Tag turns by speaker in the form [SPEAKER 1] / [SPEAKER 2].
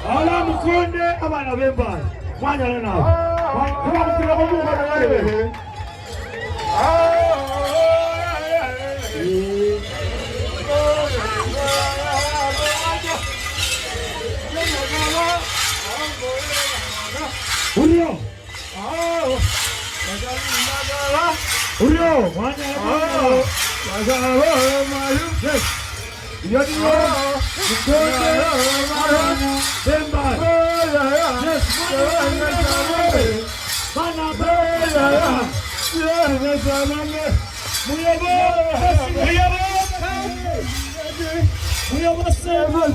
[SPEAKER 1] Ala mukonde abana bemba mwanya na kuba mukira ko mu bana bale Julio Julio mwanya